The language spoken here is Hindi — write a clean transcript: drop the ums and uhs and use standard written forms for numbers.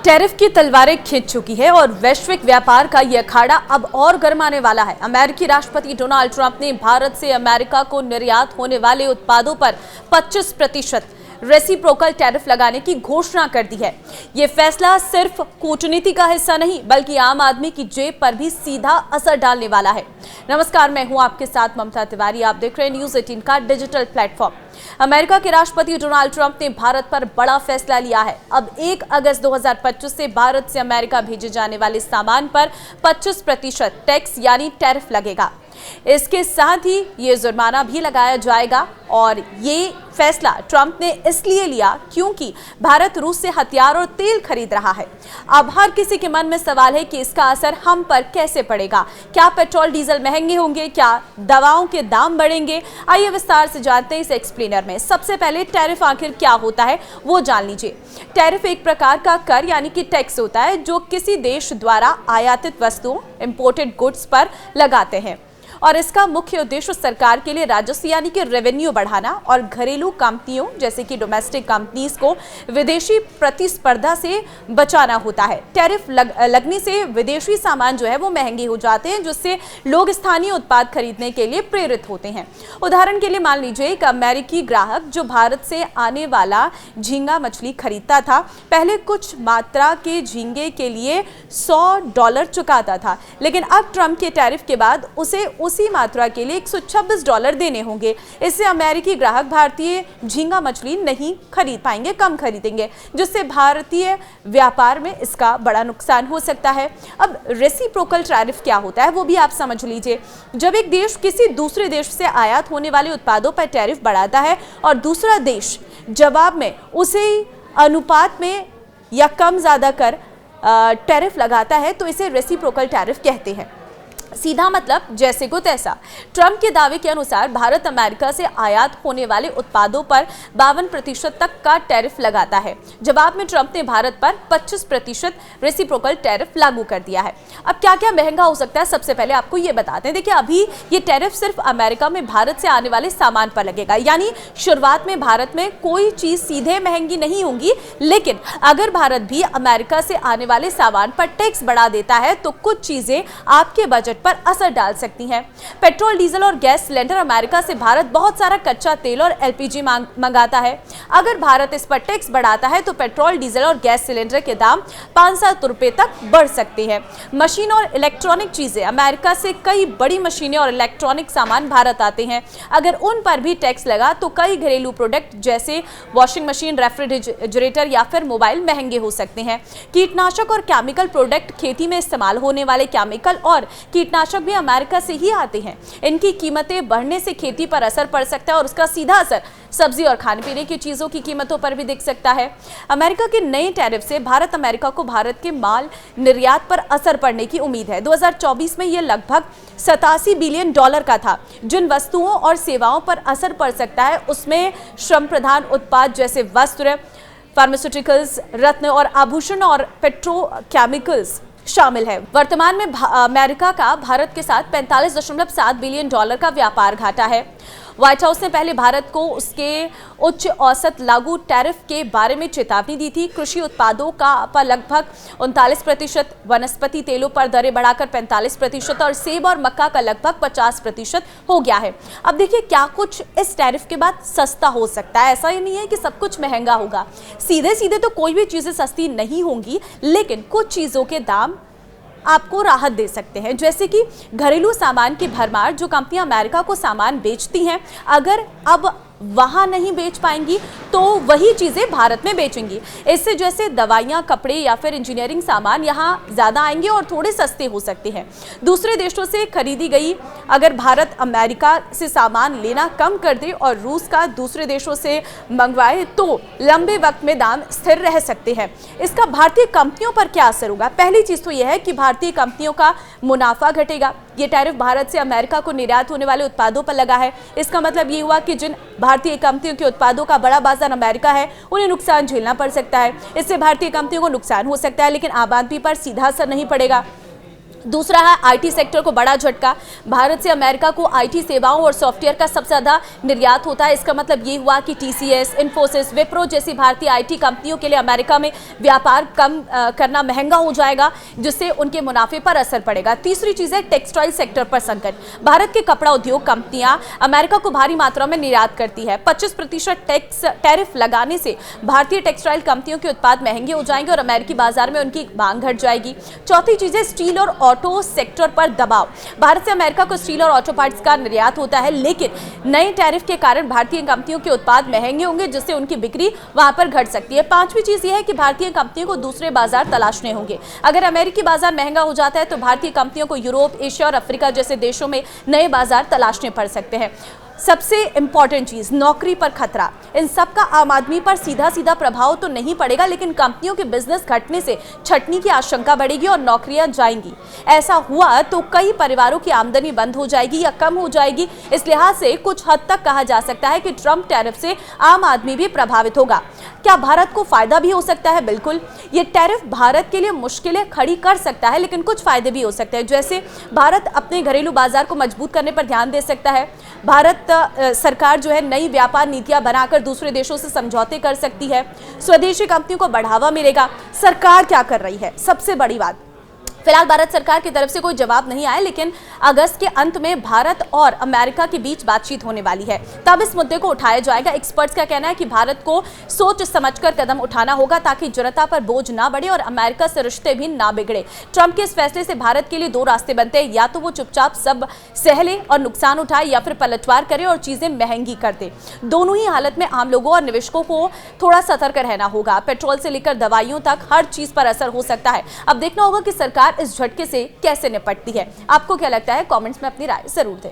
टैरिफ की तलवारें खिंच चुकी है और वैश्विक व्यापार का यह अखाड़ा अब और गरमाने वाला है। अमेरिकी राष्ट्रपति डोनाल्ड ट्रंप ने भारत से अमेरिका को निर्यात होने वाले उत्पादों पर 25% रेसिप्रोकल टैरिफ लगाने की घोषणा कर दी है। यह फैसला सिर्फ कूटनीति का हिस्सा नहीं बल्कि आम आदमी की जेब पर भी सीधा असर डालने वाला है। नमस्कार, मैं हूं आपके साथ ममता तिवारी। आप देख रहे हैं न्यूज़ 18 का डिजिटल प्लेटफॉर्म। अमेरिका के राष्ट्रपति डोनाल्ड ट्रंप ने भारत पर बड़ा फैसला लिया है। अब 1 अगस्त 2025 से भारत से अमेरिका भेजे जाने वाले सामान पर 25% टैक्स यानी टैरिफ लगेगा। इसके साथ ही ये जुर्माना भी लगाया जाएगा और ये फैसला ट्रंप ने इसलिए लिया क्योंकि भारत रूस से हथियार और तेल खरीद रहा है। अब हर किसी के मन में सवाल है कि इसका असर हम पर कैसे पड़ेगा। क्या पेट्रोल डीजल महंगे होंगे? क्या दवाओं के दाम बढ़ेंगे? आइए विस्तार से जानते हैं इस एक्सप्लेनर में। सबसे पहले टैरिफ आखिर क्या होता है वो जान लीजिए। टैरिफ एक प्रकार का कर यानी कि टैक्स होता है जो किसी देश द्वारा आयातित वस्तुओं इंपोर्टेड गुड्स पर लगाते हैं और इसका मुख्य उद्देश्य सरकार के लिए राजस्व यानी कि रेवेन्यू बढ़ाना और घरेलू कंपनियों जैसे कि डोमेस्टिक कंपनीज को विदेशी प्रतिस्पर्धा से बचाना होता है। टैरिफ लगने से विदेशी सामान जो है वो महंगे हो जाते हैं जिससे लोग स्थानीय उत्पाद खरीदने के लिए प्रेरित होते हैं। उदाहरण के लिए मान लीजिए एक अमेरिकी ग्राहक जो भारत से आने वाला झींगा मछली खरीदता था, पहले कुछ मात्रा के झींगे के लिए $100 चुकाता था, लेकिन अब ट्रंप के टैरिफ के बाद उसे उसी मात्रा के लिए $126 देने होंगे। इससे अमेरिकी ग्राहक भारतीय झींगा मछली नहीं खरीद पाएंगे, कम खरीदेंगे, जिससे भारतीय व्यापार में इसका बड़ा नुकसान हो सकता है। अब रेसिप्रोकल टैरिफ क्या होता है वो भी आप समझ लीजिए। जब एक देश किसी दूसरे देश से आयात होने वाले उत्पादों पर टैरिफ बढ़ाता है और दूसरा देश जवाब में उसे अनुपात में या कम ज्यादा कर टैरिफ लगाता है तो इसे रेसिप्रोकल टैरिफ कहते हैं। सीधा मतलब जैसे को तैसा। ट्रंप के दावे के अनुसार भारत अमेरिका से आयात होने वाले उत्पादों पर 52% तक का टैरिफ लगाता है। जवाब में ट्रंप ने भारत पर 25% रेसिप्रोकल टैरिफ लागू कर दिया है। अब क्या क्या महंगा हो सकता है सबसे पहले आपको ये बताते हैं। देखिए, अभी ये टैरिफ सिर्फ अमेरिका में भारत से आने वाले सामान पर लगेगा, यानी शुरुआत में भारत में कोई चीज सीधे महंगी नहीं होगी, लेकिन अगर भारत भी अमेरिका से आने वाले सामान पर टैक्स बढ़ा देता है तो कुछ चीजें आपके बजट पर असर डाल सकती हैं। पेट्रोल, डीजल और गैस सिलेंडर अमेरिका से भारत बहुत सारा कच्चा तेल और एलपीजी मंगाता है। अगर भारत इस पर टैक्स बढ़ाता है तो पेट्रोल, डीजल और गैस सिलेंडर के दाम ₹500 तक बढ़ सकते हैं। मशीन और इलेक्ट्रॉनिक चीजें, अमेरिका से कई बड़ी मशीनें और इलेक्ट्रॉनिक सामान भारत आते हैं। अगर उन पर भी टैक्स लगा तो कई घरेलू प्रोडक्ट जैसे वॉशिंग मशीन, रेफ्रिजरेटर या फिर मोबाइल महंगे हो सकते हैं। कीटनाशक और केमिकल प्रोडक्ट, खेती में इस्तेमाल होने वाले केमिकल और कीटनाशक भी अमेरिका से ही आते हैं। इनकी कीमतें बढ़ने से खेती पर असर पड़ सकता है और उसका सीधा असर सब्जी और खाने पीने की चीजों की कीमतों पर भी दिख सकता है। अमेरिका के नए टैरिफ से अमेरिका को भारत के माल निर्यात पर असर पड़ने की उम्मीद है। 2024 में यह लगभग $87 बिलियन का था। जिन वस्तुओं और सेवाओं पर असर पड़ सकता है उसमें श्रम प्रधान उत्पाद जैसे वस्त्र, फार्मास्यूटिकल्स, रत्न और आभूषण और पेट्रोकेमिकल्स शामिल है। वर्तमान में अमेरिका का भारत के साथ $45.7 बिलियन का व्यापार घाटा है। व्हाइट हाउस ने पहले भारत को उसके उच्च औसत लागू टैरिफ के बारे में चेतावनी दी थी। कृषि उत्पादों का पर लगभग 39%, वनस्पति तेलों पर दरें बढ़ाकर 45% और सेब और मक्का का लगभग 50% हो गया है। अब देखिए, क्या कुछ इस टैरिफ के बाद सस्ता हो सकता है। ऐसा ही नहीं है कि सब कुछ महंगा होगा। सीधे सीधे तो कोई भी चीजें सस्ती नहीं होंगी, लेकिन कुछ चीजों के दाम आपको राहत दे सकते हैं, जैसे कि घरेलू सामान की भरमार। जो कंपनियां अमेरिका को सामान बेचती हैं, अगर अब वहां नहीं बेच पाएंगी तो वही चीजें भारत में बेचेंगी। इससे जैसे दवाइयां, कपड़े या फिर इंजीनियरिंग सामान यहां ज्यादा आएंगे और थोड़े सस्ते हो सकते हैं। दूसरे देशों से खरीदी गई अगर भारत अमेरिका से सामान लेना कम कर दे और रूस का दूसरे देशों से मंगवाए तो लंबे वक्त में दाम स्थिर रह सकते हैं। इसका भारतीय कंपनियों पर क्या असर होगा? पहली चीज तो यह है कि भारतीय कंपनियों का मुनाफा घटेगा। ये टैरिफ भारत से अमेरिका को निर्यात होने वाले उत्पादों पर लगा है। इसका मतलब ये हुआ कि जिन भारतीय कंपनियों के उत्पादों का बड़ा बाजार अमेरिका है उन्हें नुकसान झेलना पड़ सकता है। इससे भारतीय कंपनियों को नुकसान हो सकता है, लेकिन आम आदमी पर सीधा असर नहीं पड़ेगा। दूसरा है आईटी सेक्टर को बड़ा झटका। भारत से अमेरिका को आईटी सेवाओं और सॉफ्टवेयर का सबसे ज्यादा निर्यात होता है। इसका मतलब ये हुआ कि टीसीएस, इन्फोसिस, विप्रो जैसी भारतीय आईटी कंपनियों के लिए अमेरिका में व्यापार कम करना महंगा हो जाएगा, जिससे उनके मुनाफे पर असर पड़ेगा। तीसरी चीज है टेक्सटाइल सेक्टर पर संकट। भारत के कपड़ा उद्योग कंपनियां अमेरिका को भारी मात्रा में निर्यात करती है। 25% टैरिफ लगाने से भारतीय टेक्सटाइल कंपनियों के उत्पाद महंगे हो जाएंगे और अमेरिकी बाजार में उनकी मांग घट जाएगी। चौथी चीज है स्टील और ऑटो सेक्टर पर दबाव। भारत से अमेरिका को स्टील और ऑटो पार्ट्स का निर्यात होता है, लेकिन नए टैरिफ के कारण भारतीय कंपनियों के उत्पाद महंगे होंगे, जिससे उनकी बिक्री वहां पर घट सकती है। पांचवी चीज यह है कि भारतीय कंपनियों को दूसरे बाजार तलाशने होंगे। अगर अमेरिकी बाजार महंगा हो जाता है तो भारतीय कंपनियों को यूरोप, एशिया और अफ्रीका जैसे देशों में नए बाजार तलाशने पड़ सकते हैं। सबसे इंपॉर्टेंट चीज, नौकरी पर खतरा। इन सब का आम आदमी पर सीधा सीधा प्रभाव तो नहीं पड़ेगा, लेकिन कंपनियों के बिजनेस घटने से छटनी की आशंका बढ़ेगी और नौकरियां जाएंगी। ऐसा हुआ तो कई परिवारों की आमदनी बंद हो जाएगी या कम हो जाएगी। इस लिहाज से कुछ हद तक कहा जा सकता है कि ट्रंप टैरिफ से आम आदमी भी प्रभावित होगा। क्या भारत को फायदा भी हो सकता है? बिल्कुल। ये टैरिफ भारत के लिए मुश्किलें खड़ी कर सकता है, लेकिन कुछ फायदे भी हो सकते हैं। जैसे भारत अपने घरेलू बाजार को मजबूत करने पर ध्यान दे सकता है। भारत सरकार जो है नई व्यापार नीतियां बनाकर दूसरे देशों से समझौते कर सकती है। स्वदेशी कंपनियों को बढ़ावा मिलेगा। सरकार क्या कर रही है? सबसे बड़ी बात, फिलहाल भारत सरकार की तरफ से कोई जवाब नहीं आया, लेकिन अगस्त के अंत में भारत और अमेरिका के बीच बातचीत होने वाली है, तब इस मुद्दे को उठाया जाएगा। एक्सपर्ट्स का कहना है कि भारत को सोच समझकर कदम उठाना होगा ताकि जनता पर बोझ ना बढ़े और अमेरिका से रिश्ते भी ना बिगड़े। ट्रंप के इस फैसले से भारत के लिए दो रास्ते बनते हैं, या तो वो चुपचाप सब सह ले और नुकसान उठाए, या फिर पलटवार करे और चीजें महंगी कर दे। दोनों ही हालत में आम लोगों और निवेशकों को थोड़ा सतर्क रहना होगा। पेट्रोल से लेकर दवाइयों तक हर चीज पर असर हो सकता है। अब देखना होगा कि सरकार इस झटके से कैसे निपटती है। आपको क्या लगता है? कमेंट्स में अपनी राय जरूर दें।